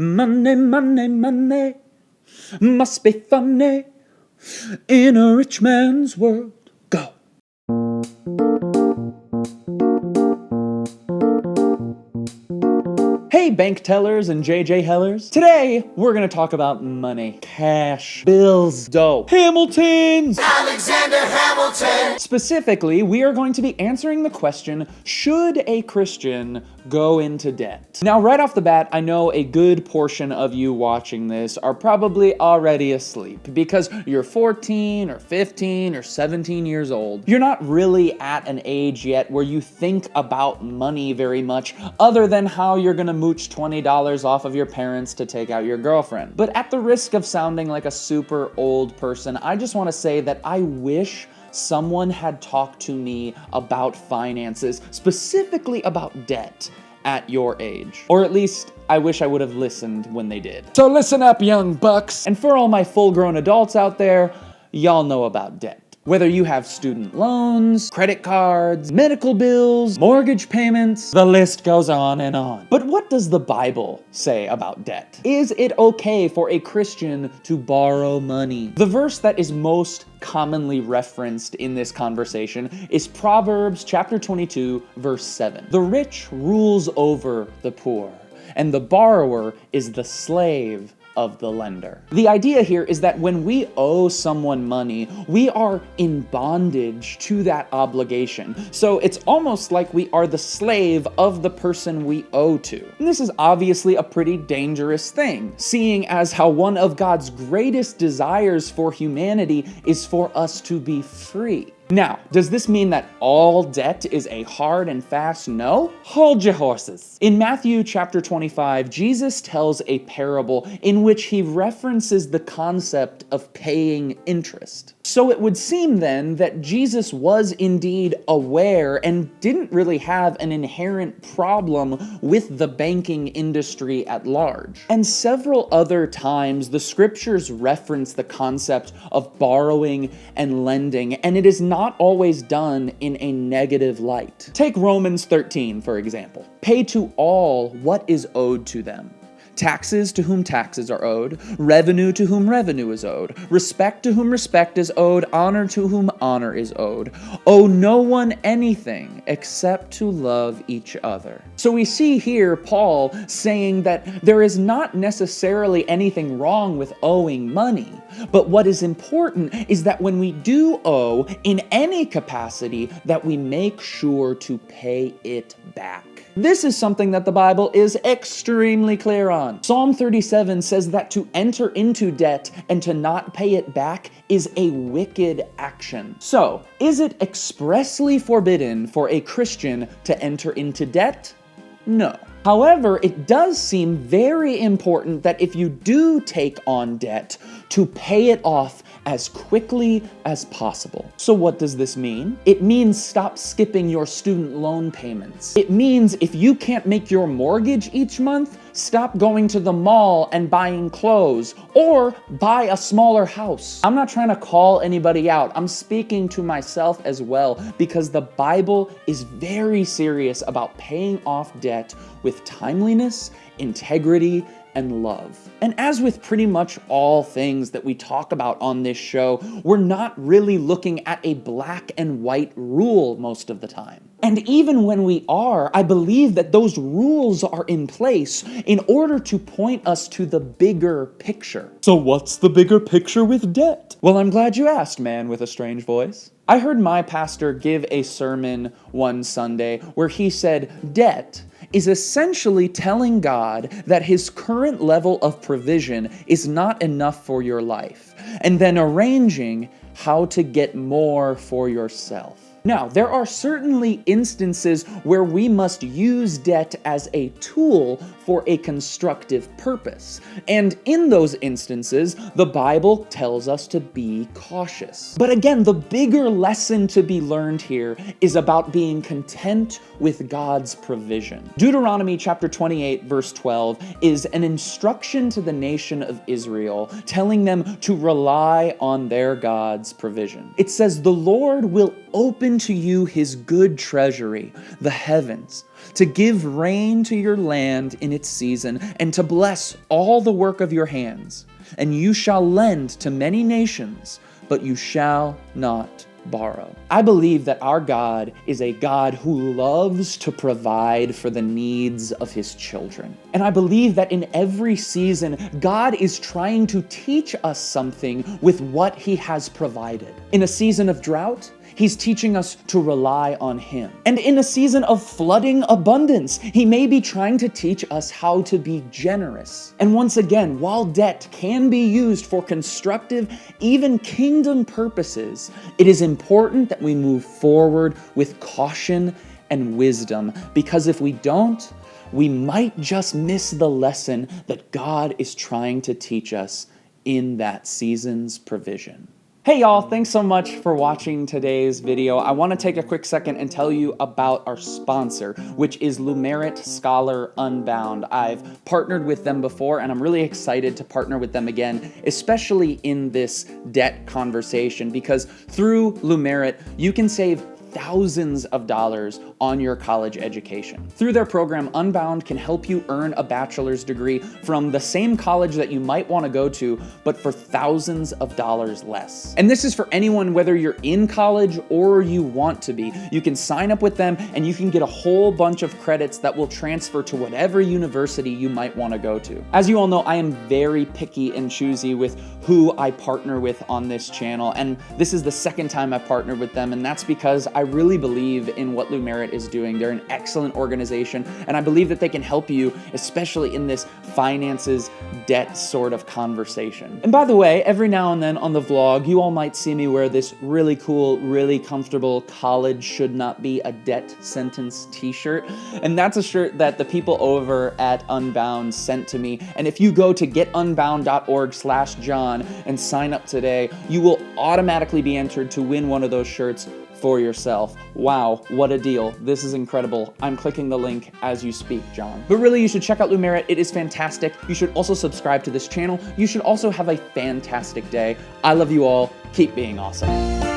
Money, money, money must be funny in a rich man's world. Go. Hey, bank tellers and JJ Hellers. Today, we're gonna talk about money, cash, bills, dough, Hamiltons, Alexander Hamilton. Specifically, we are going to be answering the question, should a Christian go into debt? Now, right off the bat, I know a good portion of you watching this are probably already asleep because you're 14 or 15 or 17 years old. You're not really at an age yet where you think about money very much other than how you're gonna mooch $20 off of your parents to take out your girlfriend. But at the risk of sounding like a super old person, I just want to say that I wish someone had talked to me about finances, specifically about debt, at your age. Or at least, I wish I would have listened when they did. So listen up, young bucks! And for all my full-grown adults out there, y'all know about debt. Whether you have student loans, credit cards, medical bills, mortgage payments, the list goes on and on. But what does the Bible say about debt? Is it okay for a Christian to borrow money? The verse that is most commonly referenced in this conversation is Proverbs chapter 22, verse 7. The rich rules over the poor, and the borrower is the slave of the lender. The idea here is that when we owe someone money, we are in bondage to that obligation. So it's almost like we are the slave of the person we owe to. And this is obviously a pretty dangerous thing, seeing as how one of God's greatest desires for humanity is for us to be free. Now, does this mean that all debt is a hard and fast no? Hold your horses. In Matthew chapter 25, Jesus tells a parable in which he references the concept of paying interest. So it would seem then that Jesus was indeed aware and didn't really have an inherent problem with the banking industry at large. And several other times, the scriptures reference the concept of borrowing and lending, and it is not always done in a negative light. Take Romans 13, for example. Pay to all what is owed to them. Taxes to whom taxes are owed, revenue to whom revenue is owed, respect to whom respect is owed, honor to whom honor is owed. Owe no one anything except to love each other. So we see here Paul saying that there is not necessarily anything wrong with owing money, but what is important is that when we do owe in any capacity, that we make sure to pay it back. This is something that the Bible is extremely clear on. Psalm 37 says that to enter into debt and to not pay it back is a wicked action. So, is it expressly forbidden for a Christian to enter into debt? No. However, it does seem very important that if you do take on debt, to pay it off as quickly as possible. So what does this mean? It means stop skipping your student loan payments. It means if you can't make your mortgage each month, stop going to the mall and buying clothes, or buy a smaller house. I'm not trying to call anybody out. I'm speaking to myself as well, because the Bible is very serious about paying off debt with timeliness, integrity, and love. And as with pretty much all things that we talk about on this show, we're not really looking at a black and white rule most of the time. And even when we are, I believe that those rules are in place in order to point us to the bigger picture. So what's the bigger picture with debt? Well, I'm glad you asked, man with a strange voice. I heard my pastor give a sermon one Sunday where he said, debt is essentially telling God that his current level of provision is not enough for your life, and then arranging how to get more for yourself. Now, there are certainly instances where we must use debt as a tool for a constructive purpose. And in those instances, the Bible tells us to be cautious. But again, the bigger lesson to be learned here is about being content with God's provision. Deuteronomy chapter 28, verse 12 is an instruction to the nation of Israel, telling them to rely on their God's provision. It says, "The Lord will open to you his good treasury, the heavens, to give rain to your land in its season, and to bless all the work of your hands. And you shall lend to many nations, but you shall not borrow. I believe that our God is a God who loves to provide for the needs of his children. And I believe that in every season, God is trying to teach us something with what he has provided. In a season of drought, he's teaching us to rely on him. And in a season of flooding abundance, he may be trying to teach us how to be generous. And once again, while debt can be used for constructive, even kingdom purposes, it is important that we move forward with caution and wisdom, because if we don't, we might just miss the lesson that God is trying to teach us in that season's provision. Hey y'all, thanks so much for watching today's video. I want to take a quick second and tell you about our sponsor, which is LUMERIT Scholar Unbound. I've partnered with them before, and I'm really excited to partner with them again, especially in this debt conversation, because through LUMERIT, you can save thousands of dollars on your college education. Through their program, Unbound can help you earn a bachelor's degree from the same college that you might want to go to, but for thousands of dollars less. And this is for anyone, whether you're in college or you want to be. You can sign up with them and you can get a whole bunch of credits that will transfer to whatever university you might want to go to. As you all know, I am very picky and choosy with who I partner with on this channel, and this is the second time I've partnered with them, and that's because I really believe in what LUMERIT is doing. They're an excellent organization, and I believe that they can help you, especially in this finances, debt sort of conversation. And by the way, every now and then on the vlog, you all might see me wear this really cool, really comfortable college should not be a debt sentence t-shirt. And that's a shirt that the people over at Unbound sent to me. And if you go to getunbound.org/John and sign up today, you will automatically be entered to win one of those shirts for yourself. Wow, what a deal. This is incredible. I'm clicking the link as you speak, John. But really, you should check out LUMERIT. It is fantastic. You should also subscribe to this channel. You should also have a fantastic day. I love you all. Keep being awesome.